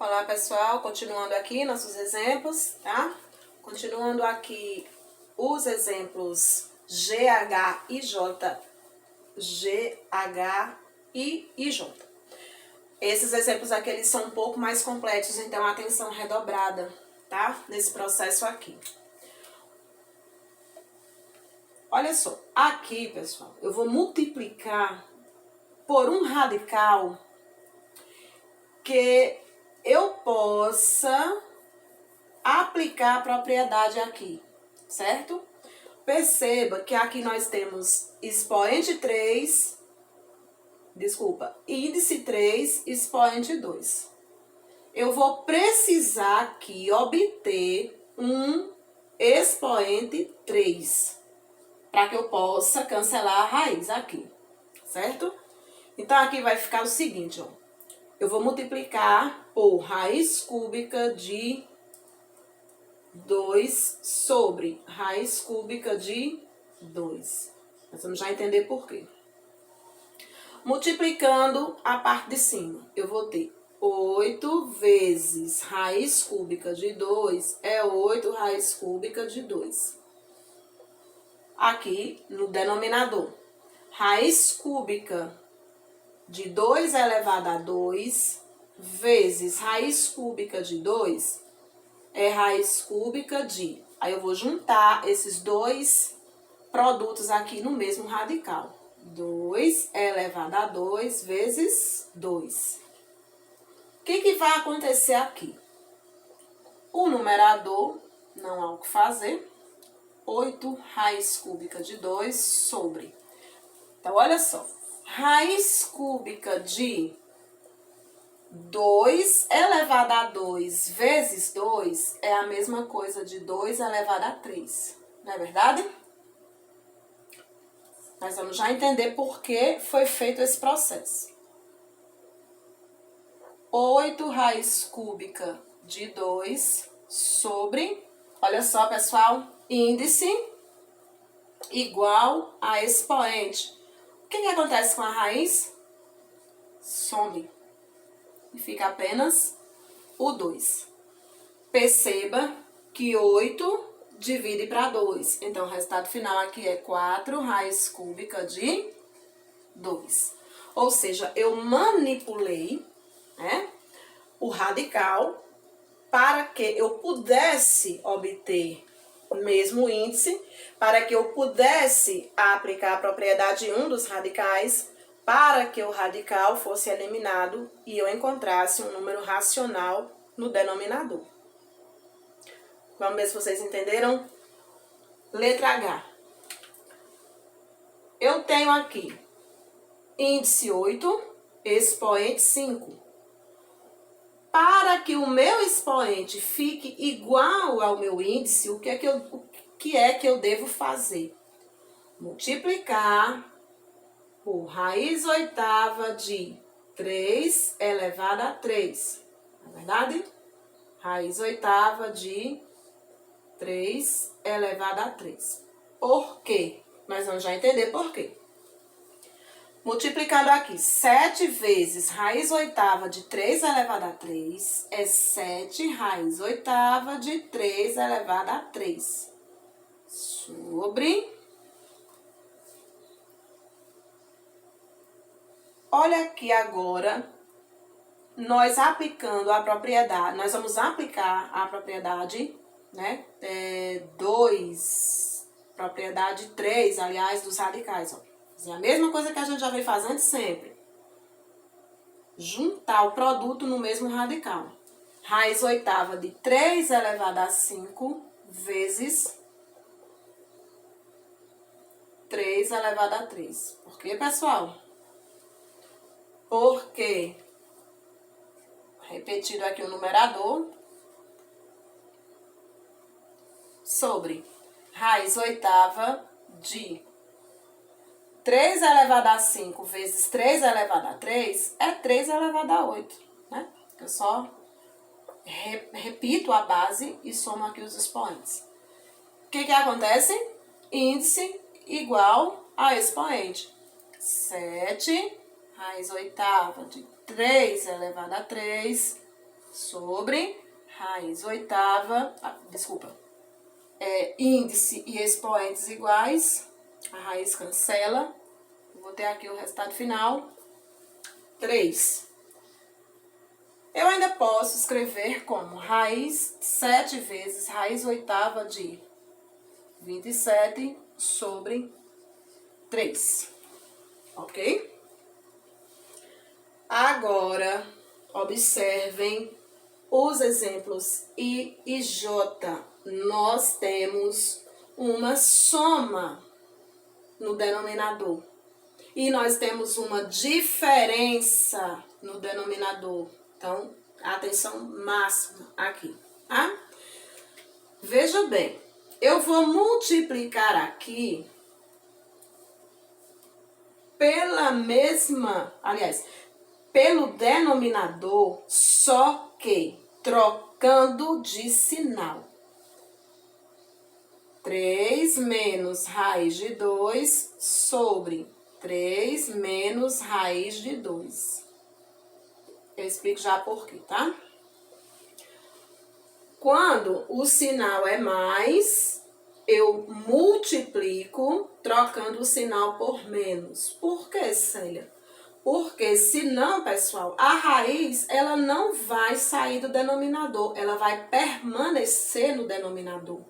Olá, pessoal, continuando aqui nossos exemplos, tá? Continuando aqui os exemplos GH e J. GH e J. Esses exemplos aqui, eles são um pouco mais complexos, então atenção redobrada, tá? Nesse processo aqui. Olha só, aqui, pessoal, eu vou multiplicar por um radical que eu possa aplicar a propriedade aqui, certo? Perceba que aqui nós temos expoente 3, índice 3, expoente 2. Eu vou precisar aqui obter um expoente 3, para que eu possa cancelar a raiz aqui, certo? Então, aqui vai ficar o seguinte, ó. Eu vou multiplicar por raiz cúbica de 2 sobre raiz cúbica de 2. Nós vamos já entender por quê. Multiplicando a parte de cima, eu vou ter 8 vezes raiz cúbica de 2 é 8 raiz cúbica de 2. Aqui no denominador, raiz cúbica de 2 elevado a 2 vezes raiz cúbica de 2 é raiz cúbica de... Aí eu vou juntar esses dois produtos aqui no mesmo radical. 2 elevado a 2 vezes 2. O que vai acontecer aqui? O numerador, não há o que fazer, 8 raiz cúbica de 2 sobre... Então, olha só. Raiz cúbica de 2 elevado a 2 vezes 2 é a mesma coisa de 2 elevado a 3. Não é verdade? Nós vamos já entender por que foi feito esse processo. 8 raiz cúbica de 2 sobre, olha só, pessoal, índice igual a expoente. O que acontece com a raiz? Some. E fica apenas o 2. Perceba que 8 divide para 2. Então, o resultado final aqui é 4 raiz cúbica de 2. Ou seja, eu manipulei, né, o radical para que eu pudesse obter o mesmo índice, para que eu pudesse aplicar a propriedade 1 dos radicais, para que o radical fosse eliminado e eu encontrasse um número racional no denominador. Vamos ver se vocês entenderam? Letra H. Eu tenho aqui índice 8, expoente 5. Para que o meu expoente fique igual ao meu índice, o que é que eu devo fazer? Multiplicar por raiz oitava de 3 elevado a 3. Não é verdade? Raiz oitava de 3 elevado a 3. Por quê? Nós vamos já entender por quê. Multiplicando aqui, 7 vezes raiz oitava de 3 elevado a 3 é 7 raiz oitava de 3 elevado a 3. Sobre... Olha aqui agora, nós aplicando a propriedade, nós vamos aplicar a propriedade, né, 2, propriedade 3, aliás, dos radicais, ó. É a mesma coisa que a gente já vem fazendo sempre. Juntar o produto no mesmo radical. Raiz oitava de 3 elevado a 5 vezes 3 elevado a 3. Por quê, pessoal? Porque, repetido aqui o numerador, sobre raiz oitava de 3 elevado a 5 vezes 3 elevado a 3 é 3 elevado a 8, né? Eu só repito a base e somo aqui os expoentes. O que acontece? Índice igual a expoente. 7 raiz oitava de 3 elevado a 3 sobre raiz oitava, índice e expoentes iguais, a raiz cancela, vou ter aqui o resultado final, 3. Eu ainda posso escrever como raiz 7 vezes raiz oitava de 27 sobre 3, ok? Agora, observem os exemplos I e J. Nós temos uma soma no denominador. E nós temos uma diferença no denominador. Então, atenção máxima aqui, tá? Veja bem, eu vou multiplicar aqui pelo denominador, só que trocando de sinal. 3 menos raiz de 2 sobre 3 menos raiz de 2. Eu explico já por quê, tá? Quando o sinal é mais, eu multiplico trocando o sinal por menos. Por quê, Célia? Porque senão, pessoal, a raiz, ela não vai sair do denominador, ela vai permanecer no denominador,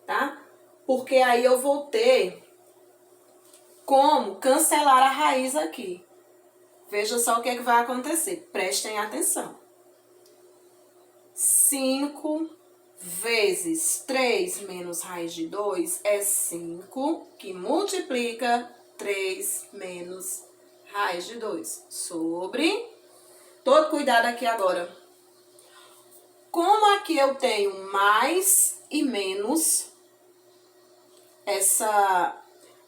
tá? Porque aí eu vou ter como cancelar a raiz aqui. Veja só o que é que vai acontecer. Prestem atenção. 5 vezes 3 menos raiz de 2 é 5, que multiplica 3 menos raiz de 2 sobre... Todo cuidado aqui agora. Como aqui eu tenho mais e menos,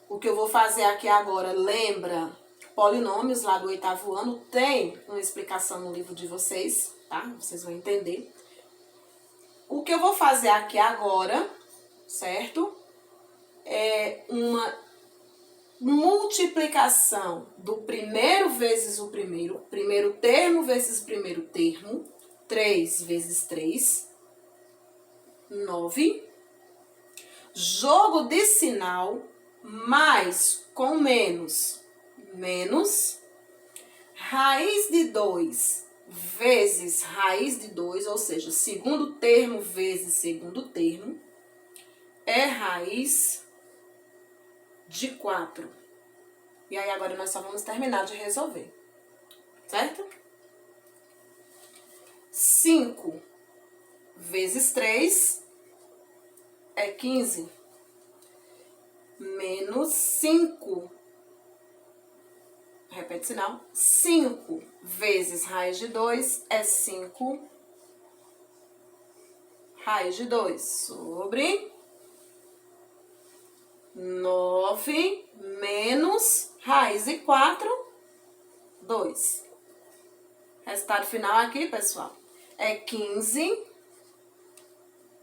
o que eu vou fazer aqui agora, lembra, polinômios lá do 8º ano, tem uma explicação no livro de vocês, tá? Vocês vão entender. O que eu vou fazer aqui agora, certo? É uma multiplicação do primeiro vezes o primeiro termo vezes primeiro termo, 3 vezes 3, 9. Jogo de sinal, mais com menos, menos, raiz de 2 vezes raiz de 2, ou seja, segundo termo vezes segundo termo, é raiz de 4. E aí agora nós só vamos terminar de resolver, certo? 5 vezes 3 é 15, menos 5. Repete o sinal. 5 vezes raiz de 2 é 5 raiz de 2 sobre 9 menos raiz de 4, 2. Resultado final aqui, pessoal, é 15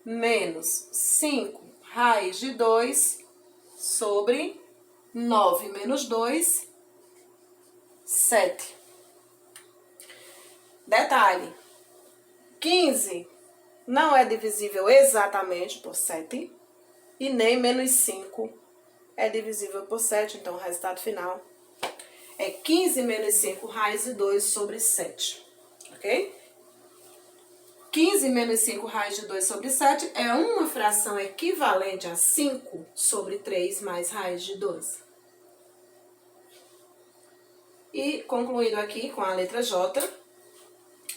menos 5 raiz de 2 sobre 9 menos 2, 7. Detalhe, 15 não é divisível exatamente por 7 e nem menos 5 é divisível por 7, então o resultado final é 15 menos 5 raiz de 2 sobre 7, ok? 15 menos 5 raiz de 2 sobre 7 é uma fração equivalente a 5 sobre 3 mais raiz de 2. E concluindo aqui com a letra J,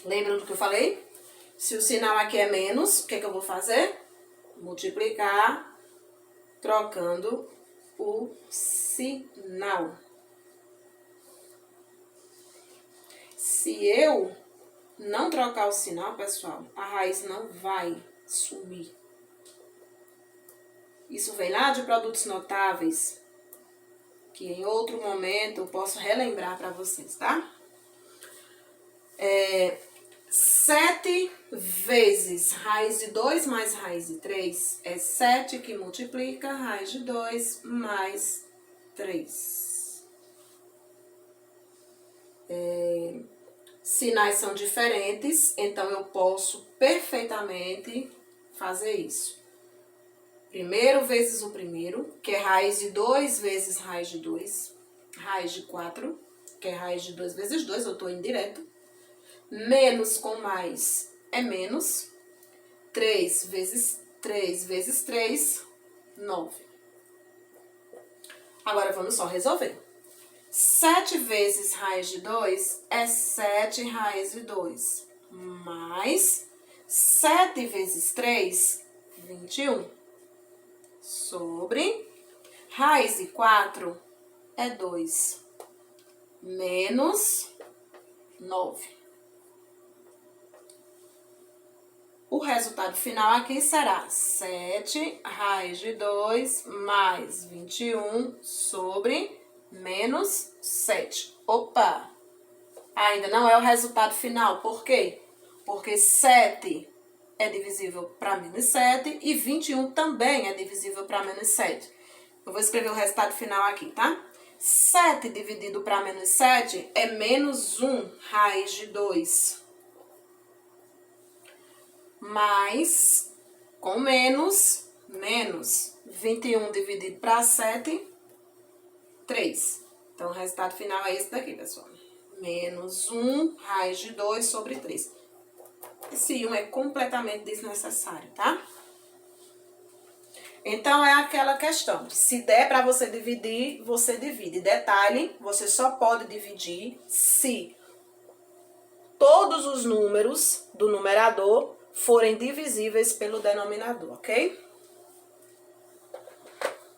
lembra do que eu falei? Se o sinal aqui é menos, o que eu vou fazer? Multiplicar, trocando o sinal. Se eu não trocar o sinal, pessoal, a raiz não vai sumir. Isso vem lá de produtos notáveis, que em outro momento eu posso relembrar para vocês, tá? 7 vezes raiz de 2 mais raiz de 3 é 7 que multiplica raiz de 2 mais 3. sinais são diferentes, então eu posso perfeitamente fazer isso. Primeiro vezes o primeiro, que é raiz de 2 vezes raiz de 2. Raiz de 4, que é raiz de 2 vezes 2, eu estou indireto. Menos com mais é menos. 3 vezes 3, 9. Agora vamos só resolver. 7 vezes raiz de 2 é 7 raiz de 2. Mais 7 vezes 3, 21. Sobre raiz de 4 é 2. Menos 9. O resultado final aqui será 7 raiz de 2 mais 21 sobre menos 7. Opa! Ainda não é o resultado final. Por quê? Porque 7 é divisível para menos 7 e 21 também é divisível para menos 7. Eu vou escrever o resultado final aqui, tá? 7 dividido para menos 7 é menos 1 raiz de 2. Mais, com menos, 21 dividido para 7, 3. Então, o resultado final é esse daqui, pessoal. Menos 1 raiz de 2 sobre 3. Esse 1 é completamente desnecessário, tá? Então, é aquela questão. Se der para você dividir, você divide. Detalhe, você só pode dividir se todos os números do numerador forem divisíveis pelo denominador, ok?